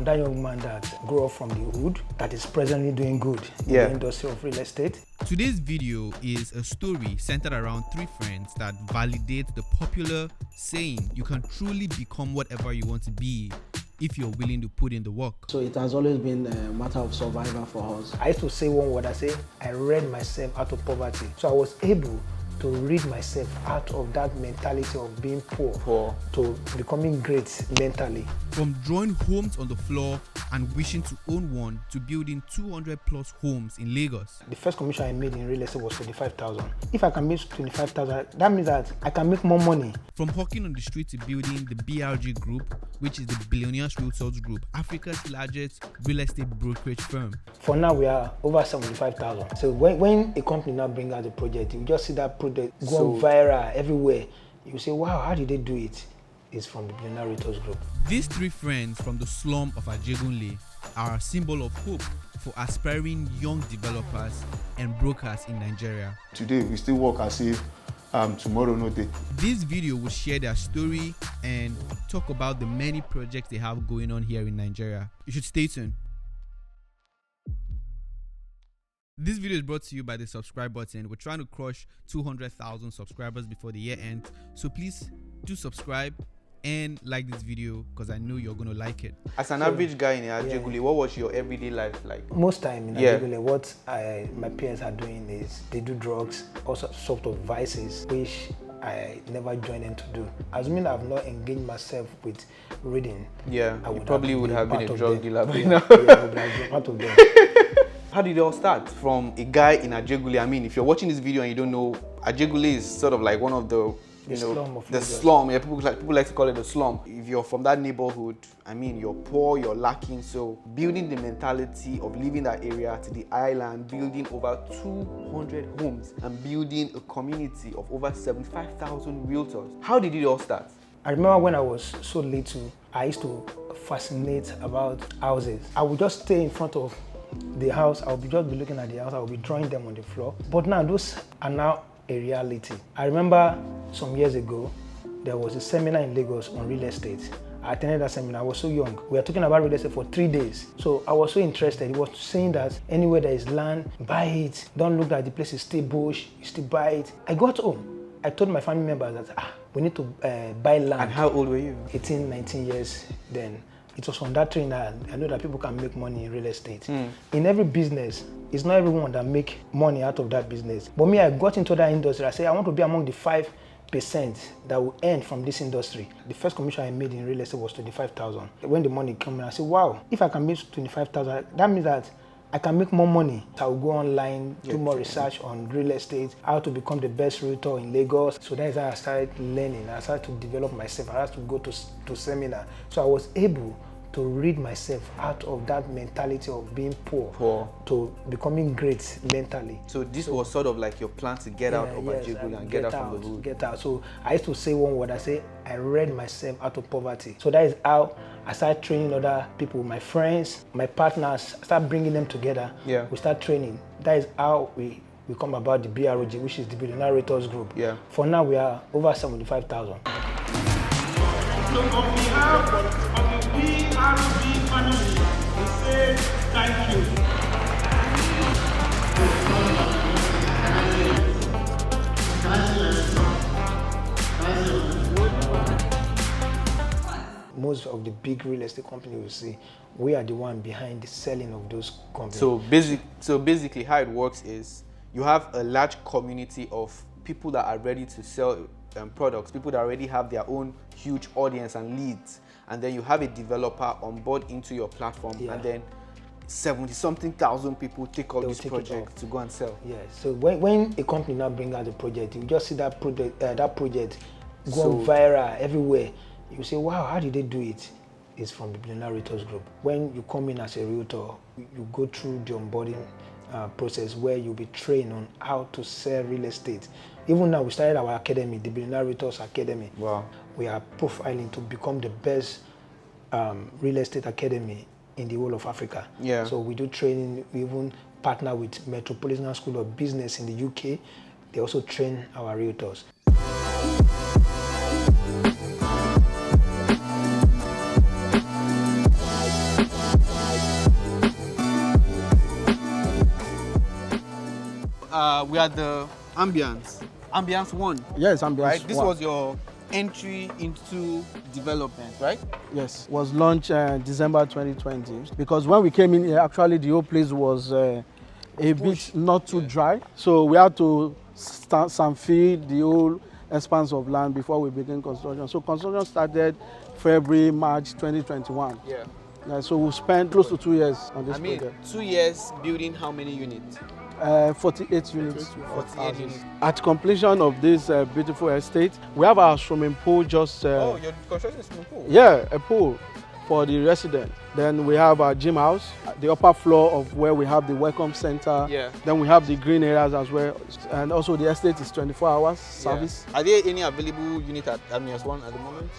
I'm that young man that grew up from the hood that is presently doing good in the industry of real estate. Today's video is a story centered around three friends that validate the popular saying, you can truly become whatever you want to be if you're willing to put in the work. So it has always been a matter of survival for us. I used to say one word, I say, I read myself out of poverty. So I was able to read myself out of that mentality of being poor to becoming great mentally. From drawing homes on the floor and wishing to own one to building 200 plus homes in Lagos. The first commission I made in real estate was 25,000. If I can make 25,000, that means that I can make more money. From hawking on the street to building the BRG Group, which is the Billionaires Realtors Group, Africa's largest real estate brokerage firm. For now, we are over 75,000. So when a company now brings out the project, you just see that project go viral everywhere. You say, wow, how did they do it? It's from the Billionaire Realtors Group. These three friends from the slum of Ajegunle are a symbol of hope for aspiring young developers and brokers in Nigeria. Today, we still work as if tomorrow no day. This video will share their story and talk about the many projects they have going on here in Nigeria. You should stay tuned. This video is brought to you by the subscribe button. We're trying to crush 200,000 subscribers before the year ends. So please do subscribe and like this video because I know you're going to like it. As an average guy in Ajegunle, what was your everyday life like? Most time in Ajegunle, what my parents are doing is they do drugs, also sort of vices, which I never joined them to do. Assuming I've not engaged myself with reading, you probably would have been a drug dealer by Yeah, now. I would have been part of them. How did it all start? From a guy in Ajegunle. I mean, if you're watching this video and you don't know, Ajegunle is sort of like one of the slum. Yeah, people like to call it the slum. If you're from that neighborhood, I mean, you're poor, you're lacking. So building the mentality of leaving that area to the island, building over 200 homes and building a community of over 75,000 realtors. How did it all start? I remember when I was so little, I used to fascinate about houses. I would just stay in front of the house. I would just be looking at the house. I would be drawing them on the floor. But now those are now a reality. I remember some years ago, there was a seminar in Lagos on real estate. I attended that seminar. I was so young. We were talking about real estate for 3 days. So I was so interested. It was saying that anywhere there is land, buy it. Don't look like the place is still bush, you still buy it. I got home. I told my family members that we need to buy land. And how old were you? 18, 19 years then. It was on that train that I know that people can make money in real estate. In every business, it's not everyone that make money out of that business. But me, I got into that industry. I said, I want to be among the 5% that will earn from this industry. The first commission I made in real estate was 25,000. When the money came in, I said, wow, if I can make 25,000, that means that I can make more money. I will go online, do more research on real estate, how to become the best realtor in Lagos. So that is how I started learning. I started to develop myself. I had to go to seminar. So I was able to read myself out of that mentality of being poor to becoming great mentally. So this was sort of like your plan to get out of Ajegunle and get out from the hood. Get out. So I used to say one word, I say, I read myself out of poverty. So that is how I started training other people, my friends, my partners. I started bringing them together. We start training. That is how we come about the BRG, which is the Billionaire Realtors Group. For now, we are over 75,000. So on behalf of the BRG family, we say thank you. Most of the big real estate companies will say, we are the one behind the selling of those companies. So basically how it works is you have a large community of people that are ready to sell products, people that already have their own huge audience and leads, and then you have a developer on board into your platform, and then 70-something thousand people take up this project to go and sell. So when a company now brings out the project, you just see that project go viral everywhere. You say, wow, how did they do it? It's from the Billionaire Realtors Group. When you come in as a realtor, you go through the onboarding process where you'll be trained on how to sell real estate. Even now, we started our academy, the Billionaire Realtors Academy. Wow. We are profiling to become the best real estate academy in the whole of Africa. So we do training. We even partner with Metropolitan School of Business in the UK. They also train our realtors. we are the Ambience 1. Yes, Ambience Right. This 1. was your entry into development, right? Yes, was launched December 2020. Because when we came in here, actually the whole place was a bit not too dry. So we had to start some feed the whole expanse of land before we began construction. So construction started February, March 2021. Yeah. So we spent close to 2 years on this project. 2 years building how many units? 48 units. 48 units. At completion of this beautiful estate, we have our swimming pool just... Oh, your construction swimming pool? Yeah, a pool for the residents. Then we have our gym house, the upper floor of where we have the welcome center. Yeah. Then we have the green areas as well. And also the estate is 24 hours service. Are there any available unit at Ambience 1 at the moment?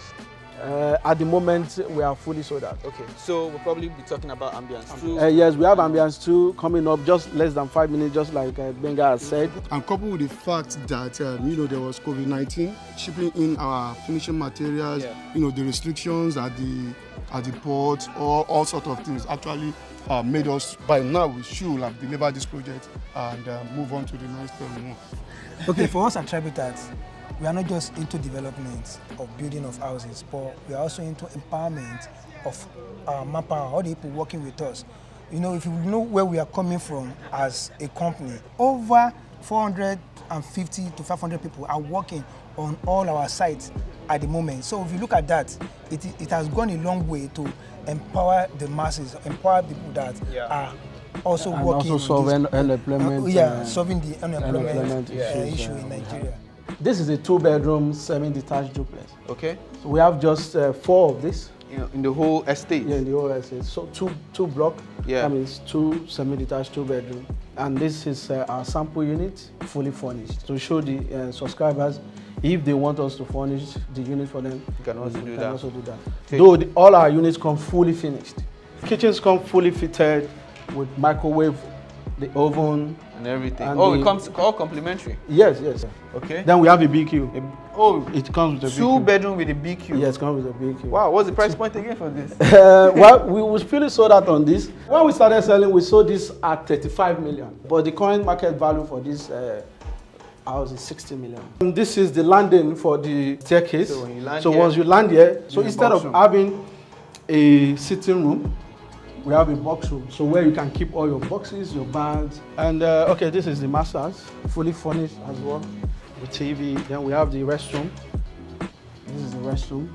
At the moment, we are fully sold out. Okay, so we'll probably be talking about Ambience 2. Yes, we have Ambience 2 coming up just less than 5 minutes, just like Benga has said. And coupled with the fact that there was COVID-19, shipping in our finishing materials, the restrictions at the port, all sort of things actually made us, by now we should have delivered this project and move on to the next one. Okay, for us at Tribitat, we are not just into development of building of houses, but we are also into empowerment of our manpower, all the people working with us. If you know where we are coming from as a company, over 450 to 500 people are working on all our sites at the moment. So if you look at that, it has gone a long way to empower the masses, empower people that are also and working. Also solving unemployment. Solving the unemployment issue in Nigeria. This is a 2-bedroom semi-detached duplex. Okay. So we have just 4 of this. In the whole estate? Yeah, in the whole estate. So two block. Yeah. That means 2 semi-detached 2-bedroom. And this is our sample unit, fully furnished. To show the subscribers, if they want us to furnish the unit for them, you can also do that. Okay. Though all our units come fully finished. Kitchens come fully fitted with microwave, the oven, and everything. And it comes all complimentary? Yes. Okay. Then we have a BQ. It comes with a BQ. 2-bedroom with a BQ? Yes, it comes with a BQ. Wow, what's the price point again for this? Well, we was fully sold out on this. When we started selling, we sold this at 35 million. But the current market value for this house is 60 million. And this is the landing for the staircase. So when you land once you land here, so instead of having a sitting room, we have a box room, so where you can keep all your boxes, your bags. And okay, this is the master's, fully furnished as well, the TV. Then we have the restroom. This is the restroom.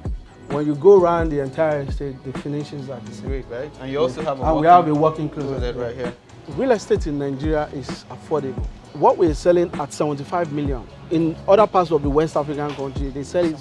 When you go around the entire estate, the finishes are the same. Great, right? And you also have we have a walk-in closet right here. Real estate in Nigeria is affordable. What we're selling at 75 million. In other parts of the West African country, they sell it.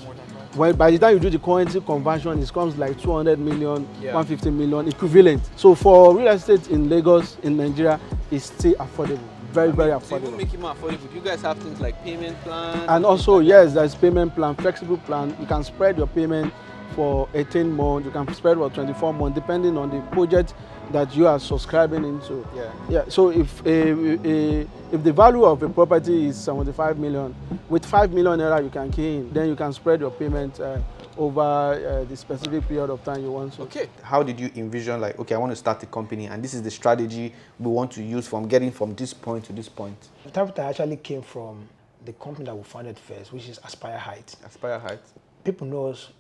Well, by the time you do the currency conversion, it comes like 200 million, 150 million equivalent. So for real estate in Lagos, in Nigeria, it's still affordable. Very affordable. So you make it more affordable. You guys have things like payment plan? And also, yes, there's payment plan, flexible plan. You can spread your payment for 18 months. You can spread for 24 months, depending on the project that you are subscribing into. Yeah. So if the value of a property is 75 million, with 5 million naira you can key in, then you can spread your payment over the specific period of time you want to. Okay. How did you envision, like, okay, I want to start a company and this is the strategy we want to use from getting from this point to this point? Tribitat actually came from the company that we founded first, which is Aspire Heights. Aspire Heights. People know us,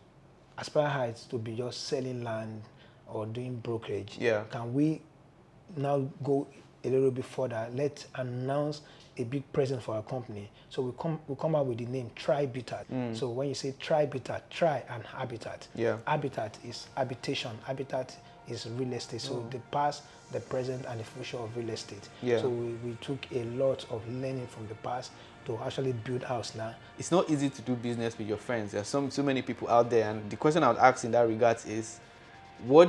Aspire Heights, to be just selling land or doing brokerage. Yeah. Can we now go a little bit further? Let's announce a big present for our company. So we come out with the name Tribitat. So when you say Tribitat, tri and habitat. Yeah. Habitat is habitation. Habitat is real estate. So the past, the present, and the future of real estate. Yeah. So we took a lot of learning from the past to actually build house now. It's not easy to do business with your friends. There's so many people out there, and the question I would ask in that regard is, what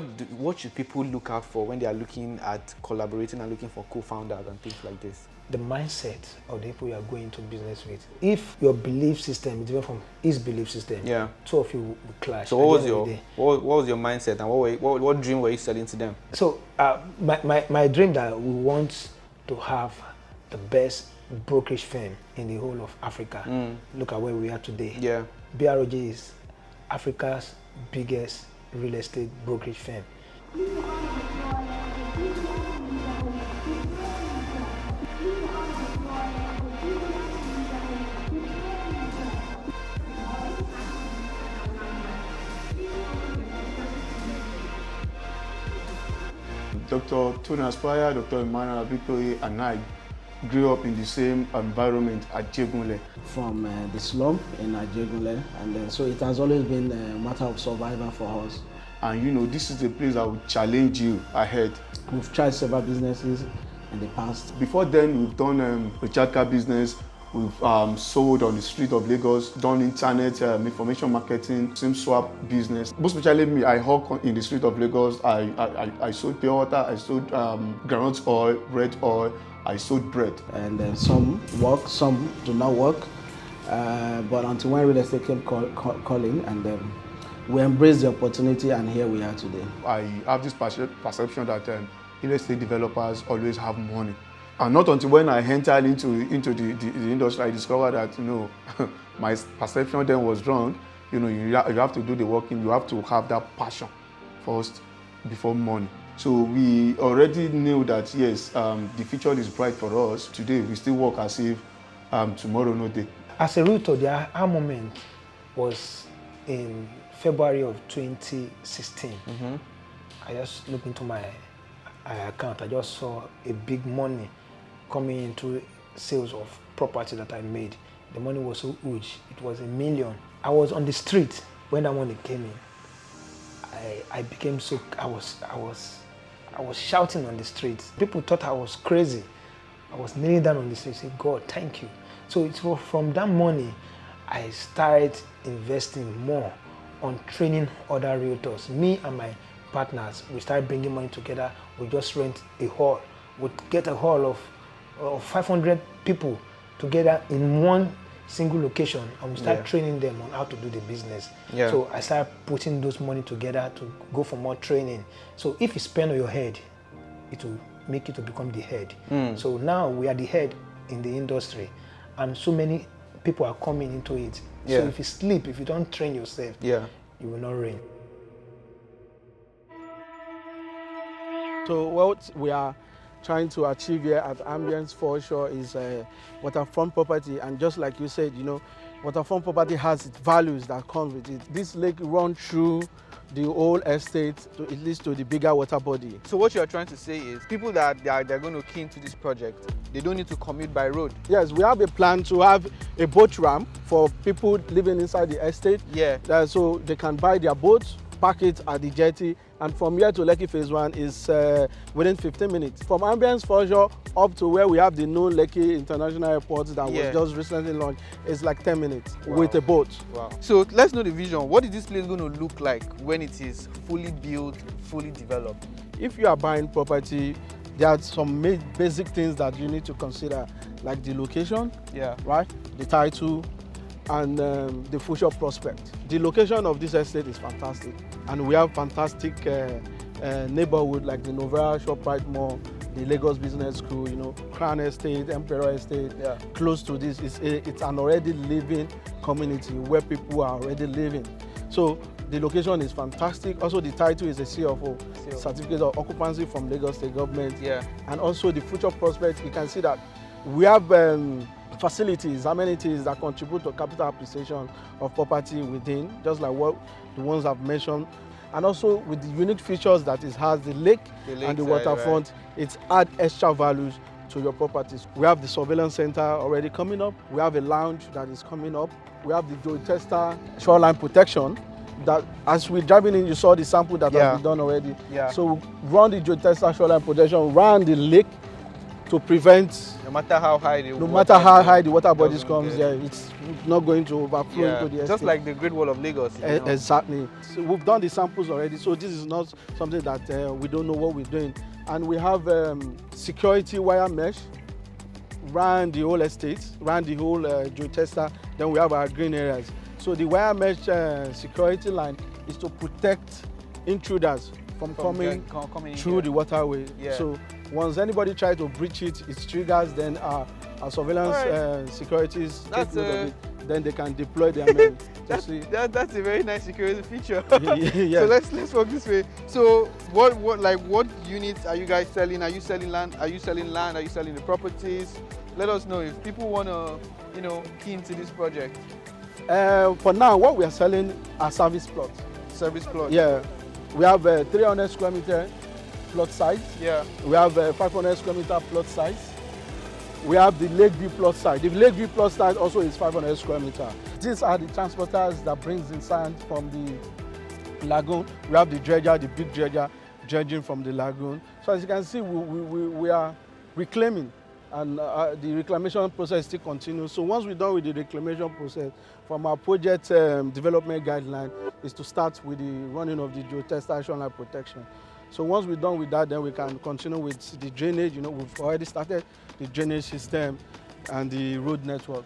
should people look out for when they are looking at collaborating and looking for co-founders and things like this? The mindset of the people you are going to business with. If your belief system is different from his belief system, two of you will clash. So what was your mindset, and what dream were you selling to them? So my dream that we want to have the best brokerage firm in the whole of Africa. Look at where we are today. Yeah. BROG is Africa's biggest real estate brokerage firm. Dr. Tony Aspire, Dr. Emmanuel Abikoye, and I grew up in the same environment at ajegunle. From the slum in ajegunle, and so it has always been a matter of survival for us. And you know, this is a place that will challenge you ahead. We've tried several businesses in the past. Before then, we've done a child car business. We've sold on the street of Lagos, done internet information marketing, SIM swap business. Most especially me, I hawk in the street of Lagos. I sold pure water, I sold groundnut oil, red oil, I sold bread. And some work, some do not work. But until when real estate came calling, and we embraced the opportunity, and here we are today. I have this perception that real estate developers always have money. And not until when I entered into the industry, I discovered that, you know, my perception then was wrong. You know, you have to do the working, you have to have that passion first before money. So we already knew that, yes, the future is bright for us. Today, we still work as if tomorrow no day. As a realtor, our moment was in February of 2016. Mm-hmm. I just looked into my account. I just saw a big money coming into sales of property that I made. The money was so huge. It was $1 million. I was on the street when that money came in. I became so, I was shouting on the street. People thought I was crazy. I was kneeling down on the street, saying, God, thank you. So it was from that money, I started investing more on training other realtors. Me and my partners, we started bringing money together. We just rent a hall. We'd get a hall of 500 people together in one single location, and we start training them on how to do the business. Yeah. So I started putting those money together to go for more training. So if you spend on your head, it will make you to become the head. So now we are the head in the industry, and so many people are coming into it. So if you sleep, if you don't train yourself, you will not reign. So what we are trying to achieve here at Ambience for sure is waterfront property, and just like you said, you know, waterfront property has its values that come with it. This lake runs through the whole estate, it leads to the bigger water body. So what you're trying to say is people that they're going to key into this project, they don't need to commute by road. Yes, we have a plan to have a boat ramp for people living inside the estate. So they can buy their boats, park it at the jetty, and from here to Lekki Phase 1 is within 15 minutes. From Ambience Foreshore up to where we have the new Lekki International Airport that was just recently launched is like 10 minutes with a boat. Wow. So let's know the vision. What is this place going to look like when it is fully built, fully developed? If you are buying property, there are some basic things that you need to consider, like the location, right? The title, and the future prospect. The location of this estate is fantastic, and we have fantastic neighborhood like the Novara Shoprite Mall, the Lagos Business School, you know, Crown Estate, Emperor Estate. Close to this, it's an already living community where people are already living. So the location is fantastic. Also, the title is a CFO, Certificate of Occupancy from Lagos State Government. And also the future prospect, you can see that we have facilities, amenities that contribute to capital appreciation of property within, just like what the ones I've mentioned. And also with the unique features that it has, the lake and the waterfront, it adds extra values to your properties. We have the surveillance center already coming up. We have a lounge that is coming up. We have the geotester shoreline protection that, as we're driving in, you saw the sample that has been done already. So we run the geotester shoreline protection around the lake to prevent, no matter how high the water bodies comes, it's not going to overflow into the estate. Just like the Great Wall of Lagos. Exactly. So we've done the samples already, so this is not something that we don't know what we're doing. And we have security wire mesh around the whole estate, around the whole geotester. Then we have our green areas. So the wire mesh security line is to protect intruders from coming through the waterway. So once anybody tries to breach it, it triggers, then our surveillance securities take note of it. Then they can deploy their men. That's a very nice security feature. So let's work this way. So what units are you guys selling? Are you selling land? Are you selling land? Are you selling the properties? Let us know if people want to, you know, key into this project. For now, what we are selling are service plots. Service plots. Yeah. We have 300 square meter plot size. Yeah. We have 500 square meter plot size. We have the lake view plot size. The lake view plot size also is 500 square meter. These are the transporters that brings in sand from the lagoon. We have the dredger, the big dredger, dredging from the lagoon. So as you can see, we are reclaiming, and the reclamation process still continues. So once we're done with the reclamation process, from our project development guideline is to start with the running of the geotextile shoreline protection. So once we're done with that, then we can continue with the drainage. You know, we've already started the drainage system and the road network.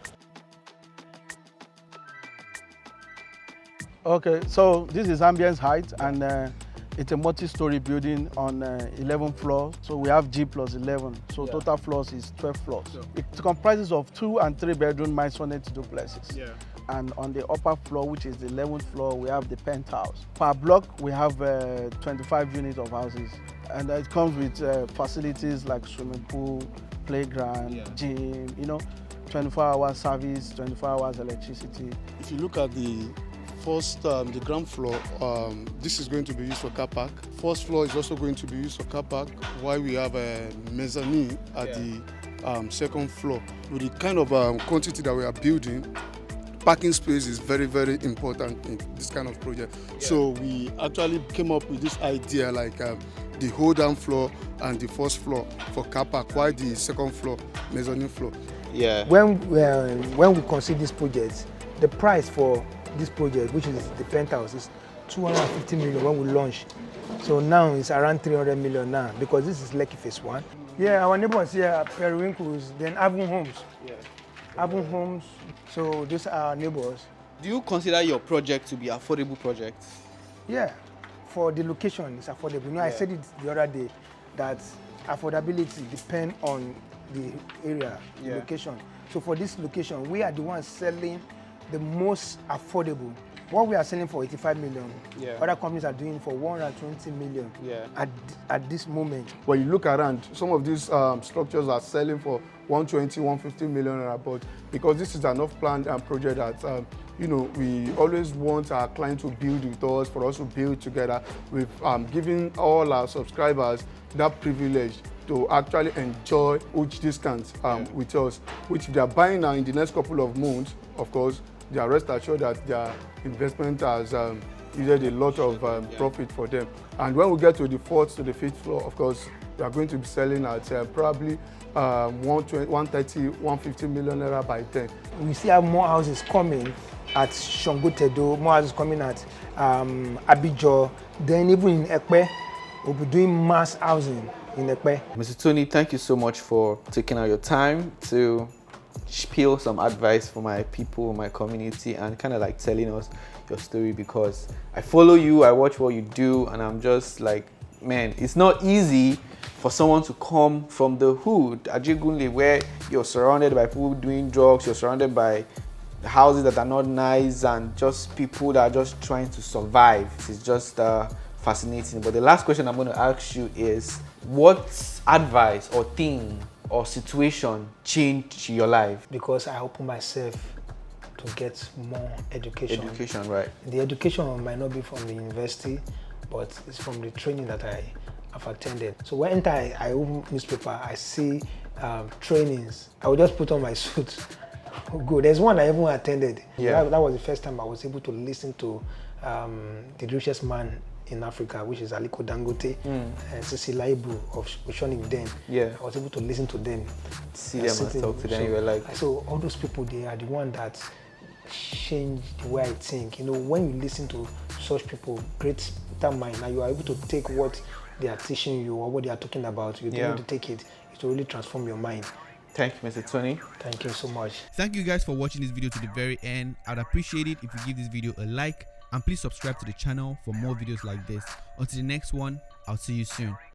Okay, so this is Ambience height, and it's a multi-story building on 11 floors. So we have G plus 11. So total floors is 12 floors. Yeah. It comprises of 2 and 3 bedroom maisonette duplexes. Yeah. And on the upper floor, which is the 11th floor, we have the penthouse. Per block, we have 25 units of houses. And it comes with facilities like swimming pool, playground, gym, you know, 24-hour service, 24 hours electricity. If you look at the first, the ground floor, this is going to be used for car park. First floor is also going to be used for car park, while we have a mezzanine at the second floor. With the kind of quantity that we are building, parking space is very, very important in this kind of project. Yeah. So we actually came up with this idea, like the whole down floor and the first floor for car park, while the second floor, mezzanine floor. Yeah. When we consider this project, the price for this project, which is the penthouse, is 250 million when we launch. So now it's around 300 million now, because this is Lekki phase 1. Yeah, our neighbors here are Periwinkles, then Avon Homes. Yeah. Avon Homes, so these are our neighbors. Do you consider your project to be affordable project? Yeah, for the location, it's affordable. You know, I said it the other day that affordability depends on the area, the location. So for this location, we are the ones selling the most affordable. What we are selling for 85 million, other companies are doing for 120 million at this moment. When you look around, some of these structures are selling for 120, 150 million, but because this is an off-plan project that you know, we always want our client to build with us, for us to build together. We've given all our subscribers that privilege to actually enjoy huge discounts with us, which they are buying now in the next couple of months. Of course, they are rest assured that their investment has yielded a lot of profit for them. And when we get to the 4th to the 5th floor, of course, we are going to be selling at probably 130, 150 million naira by then. We see how more houses coming at Shongotedo, more houses coming at Abidjan, then even in Ekpe, we'll be doing mass housing in Ekpe. Mr. Tony, thank you so much for taking out your time to spill some advice for my people, my community, and kind of like telling us your story, because I follow you, I watch what you do, and I'm just like, man, it's not easy for someone to come from the hood, Ajegunle, where you're surrounded by people doing drugs, you're surrounded by houses that are not nice, and just people that are just trying to survive. It's just fascinating. But the last question I'm going to ask you is, what advice or thing or situation changed your life? Because I opened myself to get more education. Education, right. The education might not be from the university, but it's from the training that I have attended. So when I open newspaper, I see trainings. I will just put on my suit. Good. There's one I even attended. Yeah. That was the first time I was able to listen to the richest man in Africa, which is Aliko Dangote, and Cecilia Ibu of Oceanic Den. Yeah. I was able to listen to them. See them and talk to them. You were like, so all those people, they are the one that changed the way I think. You know, when you listen to such people, great mind, and you are able to take what they are teaching you or what they are talking about, you're able to take it to really transform your mind. Thank you, Mr. Tony. Thank you so much. Thank you guys for watching this video to the very end. I'd appreciate it if you give this video a like, and please subscribe to the channel for more videos like this. Until the next one, I'll see you soon.